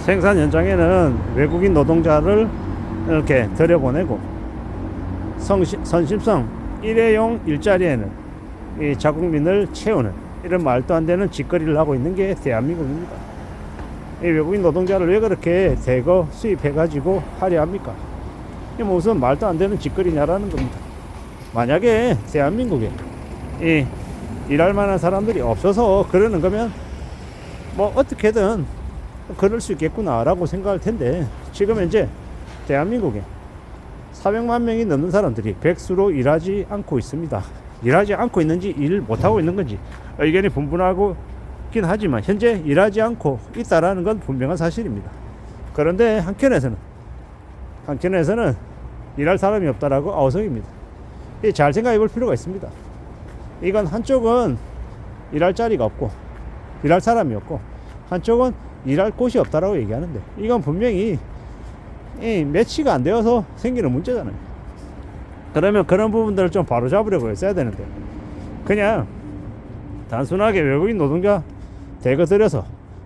생산 현장에는 외국인 노동자를 이렇게 들여보내고 선심성 일회용 일자리에는 이 자국민을 채우는 이런 말도 안 되는 짓거리를 하고 있는 게 대한민국입니다. 이 외국인 노동자를 왜 그렇게 대거 수입해 가지고 하려 합니까? 이게 무슨 말도 안 되는 짓거리냐라는 겁니다. 만약에 대한민국에 이 일할 만한 사람들이 없어서 그러는 거면 뭐 어떻게든 그럴 수 있겠구나 라고 생각할 텐데, 지금 현재 대한민국에 400만 명이 넘는 사람들이 백수로 일하지 않고 있습니다. 일하지 않고 있는지 일 못하고 있는 건지 의견이 분분하긴 하지만 현재 일하지 않고 있다라는 건 분명한 사실입니다. 그런데 한켠에서는 일할 사람이 없다라고 아우성입니다. 잘 생각해 볼 필요가 있습니다. 이건 한쪽은 일할 자리가 없고 일할 사람이 없고, 한쪽은 일할 곳이 없다라고 얘기하는데, 이건 분명히 매치가 안 되어서 생기는 문제잖아요. 그러면 그런 부분들을 좀 바로잡으려고 했어야 되는데, 그냥 단순하게 외국인 노동자 대거 들여서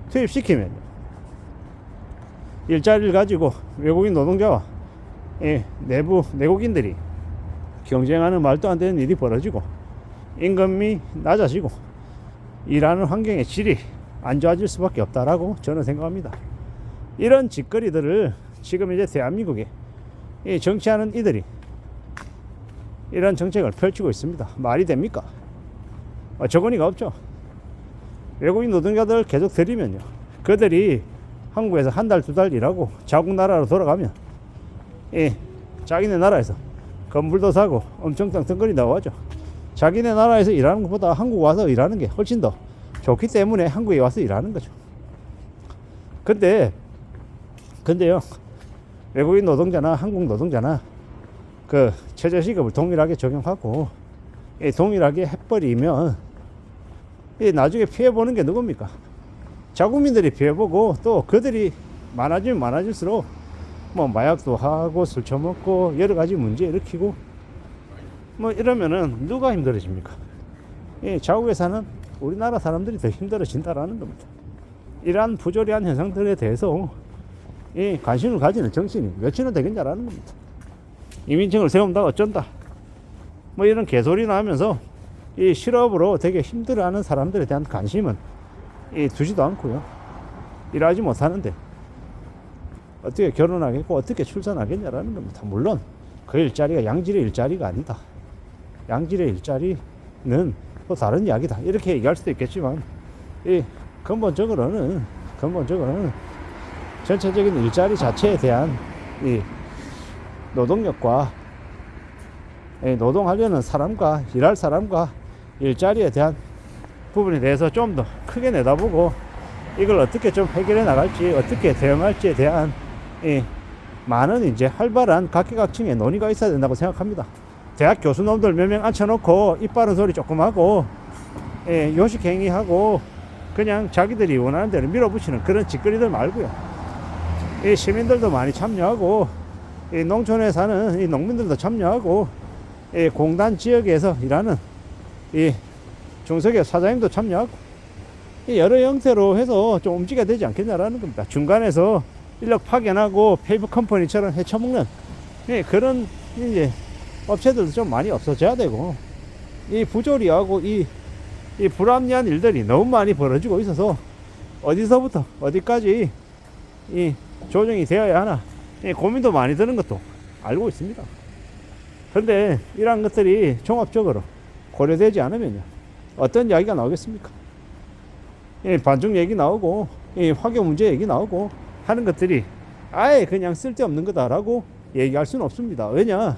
투입시키면 일자리를 가지고 외국인 노동자와 내국인들이 경쟁하는 말도 안 되는 일이 벌어지고 임금이 낮아지고 일하는 환경의 질이 안 좋아질 수밖에 없다라고 저는 생각합니다. 이런 짓거리들을 지금 이제 대한민국에 정치하는 이들이 이런 정책을 펼치고 있습니다. 말이 됩니까? 어처구니가 없죠. 외국인 노동자들 계속 들이면요, 그들이 한국에서 한 달, 두 달 일하고 자국 나라로 돌아가면 자기네 나라에서 건물도 사고 엄청 떵떵거린다고 하죠. 자기네 나라에서 일하는 것보다 한국 와서 일하는 게 훨씬 더 좋기 때문에 한국에 와서 일하는 거죠. 근데요, 외국인 노동자나 한국 노동자나 그 최저시급을 동일하게 적용하고 동일하게 해버리면 나중에 피해보는 게 누굽니까? 자국민들이 피해보고, 또 그들이 많아지면 많아질수록 뭐 마약도 하고 술 처먹고 여러 가지 문제 일으키고 뭐 이러면은 누가 힘들어집니까? 자국에 사는 우리나라 사람들이 더 힘들어진다라는 겁니다. 이러한 부조리한 현상들에 대해서 관심을 가지는 정신이 몇이나 되겠냐라는 겁니다. 이민층을 세운다 어쩐다 뭐 이런 개소리나 하면서 이 실업으로 되게 힘들어하는 사람들에 대한 관심은 두지도 않고요. 일하지 못하는데 어떻게 결혼하겠고 어떻게 출산하겠냐라는 겁니다. 물론 그 일자리가 양질의 일자리가 아니다, 양질의 일자리는 또 다른 이야기다, 이렇게 얘기할 수도 있겠지만, 근본적으로는 전체적인 일자리 자체에 대한 이 노동력과 노동하려는 사람과 일할 사람과 일자리에 대한 부분에 대해서 좀 더 크게 내다보고 이걸 어떻게 좀 해결해 나갈지, 어떻게 대응할지에 대한 많은 이제 활발한 각계각층의 논의가 있어야 된다고 생각합니다. 대학 교수놈들 몇 명 앉혀놓고 입 바른 소리 조금 하고 요식행위하고 그냥 자기들이 원하는 대로 밀어붙이는 그런 짓거리들 말고요, 시민들도 많이 참여하고 농촌에 사는 농민들도 참여하고 공단 지역에서 일하는 중소기업 사장님도 참여하고 여러 형태로 해서 좀 움직여야 되지 않겠냐라는 겁니다. 중간에서 인력 파견하고 페이퍼 컴퍼니처럼 헤쳐먹는 그런 이제 업체들도 좀 많이 없어져야 되고, 이 부조리하고 이 불합리한 일들이 너무 많이 벌어지고 있어서 어디서부터 어디까지 조정이 되어야 하나 고민도 많이 드는 것도 알고 있습니다. 그런데 이러한 것들이 종합적으로 고려되지 않으면요, 어떤 이야기가 나오겠습니까? 반중 얘기 나오고 화교 문제 얘기 나오고 하는 것들이 아예 그냥 쓸데없는 거다라고 얘기할 수는 없습니다. 왜냐,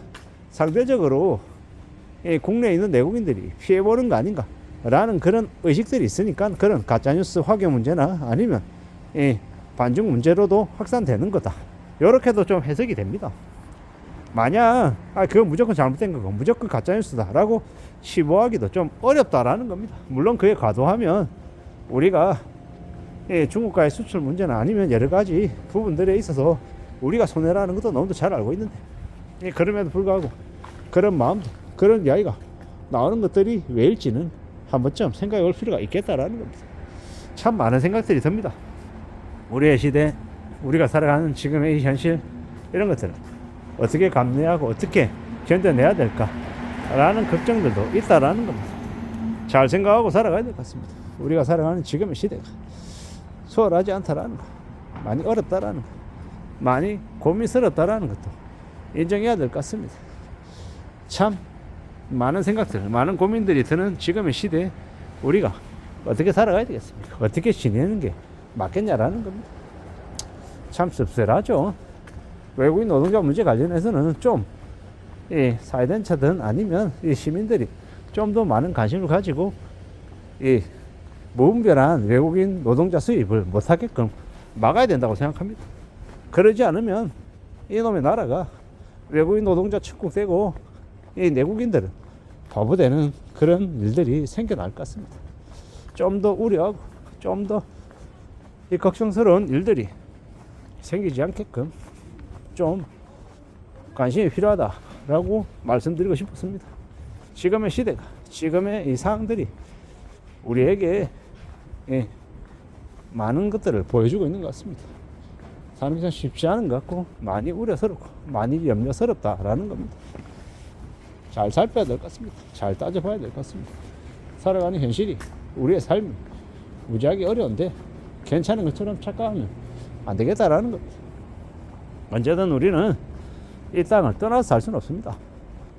상대적으로 국내에 있는 내국인들이 피해보는 거 아닌가 라는 그런 의식들이 있으니까 그런 가짜뉴스 화교 문제나 아니면 반중 문제로도 확산되는 거다, 이렇게도 좀 해석이 됩니다. 만약 그건 무조건 잘못된 거고 무조건 가짜뉴스다 라고 치부하기도 좀 어렵다라는 겁니다. 물론 그에 과도하면 우리가 중국과의 수출 문제나 아니면 여러 가지 부분들에 있어서 우리가 손해라는 것도 너무도 잘 알고 있는데, 그럼에도 불구하고 그런 마음도, 그런 이야기가 나오는 것들이 왜일지는 한 번쯤 생각해 볼 필요가 있겠다라는 겁니다. 참 많은 생각들이 듭니다. 우리의 시대 우리가 살아가는 지금의 이 현실, 이런 것들을 어떻게 감내하고 어떻게 견뎌내야 될까라는 걱정들도 있다라는 겁니다. 잘 생각하고 살아가야 될 것 같습니다. 우리가 살아가는 지금의 시대가 수월하지 않다라는 거, 많이 어렵다라는 거, 많이 고민스럽다라는 것도 인정해야 될 것 같습니다. 참 많은 생각들, 많은 고민들이 드는 지금의 시대에 우리가 어떻게 살아가야 되겠습니까? 어떻게 지내는 게 맞겠냐라는 겁니다. 참 씁쓸하죠. 외국인 노동자 문제 관련해서는 좀 사회단체든 아니면 이 시민들이 좀 더 많은 관심을 가지고 이 무분별한 외국인 노동자 수입을 못하게끔 막아야 된다고 생각합니다. 그러지 않으면 이놈의 나라가 외국인 노동자 축복되고 이 내국인들은 바보되는 그런 일들이 생겨날 것 같습니다. 좀 더 우려하고 좀 더 이 걱정스러운 일들이 생기지 않게끔 좀 관심이 필요하다라고 말씀드리고 싶었습니다. 지금의 시대가, 지금의 이 상황들이 우리에게 많은 것들을 보여주고 있는 것 같습니다. 삶이 참 쉽지 않은 것 같고 많이 우려스럽고 많이 염려스럽다라는 겁니다. 잘 살펴야 될 것 같습니다. 잘 따져봐야 될 것 같습니다. 살아가는 현실이 우리의 삶이 무지하게 어려운데 괜찮은 것처럼 착각하면 안 되겠다라는 겁니다. 언제든 우리는 이 땅을 떠나서 살 수는 없습니다.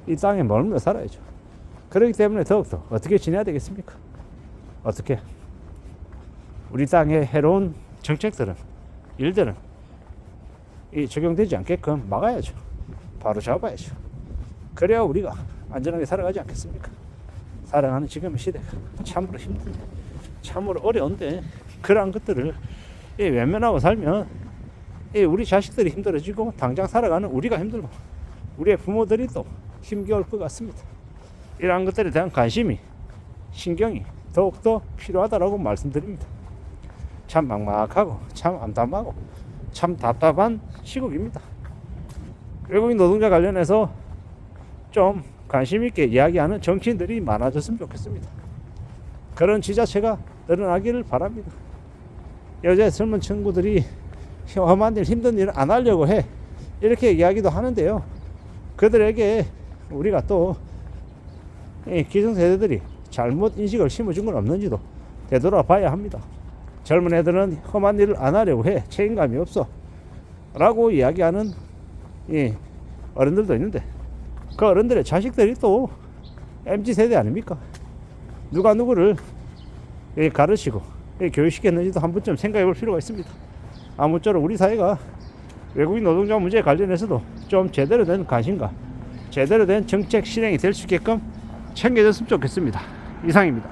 이 땅에 머물러 살아야죠. 그렇기 때문에 더욱더 어떻게 지내야 되겠습니까? 어떻게? 우리 땅에 해로운 정책들은, 일들은 적용되지 않게끔 막아야죠. 바로 잡아야죠. 그래야 우리가 안전하게 살아가지 않겠습니까? 살아가는 지금의 시대가 참으로 힘든데, 참으로 어려운데, 그러한 것들을 외면하고 살면 우리 자식들이 힘들어지고 당장 살아가는 우리가 힘들고 우리의 부모들이 또 힘겨울 것 같습니다. 이러한 것들에 대한 관심이, 신경이 더욱더 필요하다고 말씀드립니다. 참 막막하고 참 암담하고 참 답답한 시국입니다. 외국인 노동자 관련해서 좀 관심 있게 이야기하는 정치인들이 많아졌으면 좋겠습니다. 그런 지자체가 늘어나기를 바랍니다. 여자 젊은 친구들이 험한 일, 힘든 일을 안 하려고 해, 이렇게 이야기도 하는데요. 그들에게 우리가 또 기성세대들이 잘못 인식을 심어준 건 없는지도 되돌아봐야 합니다. 젊은 애들은 험한 일을 안 하려고 해, 책임감이 없어 라고 이야기하는 어른들도 있는데, 그 어른들의 자식들이 또 MZ세대 아닙니까? 누가 누구를 가르치고 교육시켰는지도 한 번쯤 생각해 볼 필요가 있습니다. 아무쪼록 우리 사회가 외국인 노동자 문제에 관련해서도 좀 제대로 된 관심과 제대로 된 정책 실행이 될 수 있게끔 챙겨졌으면 좋겠습니다. 이상입니다.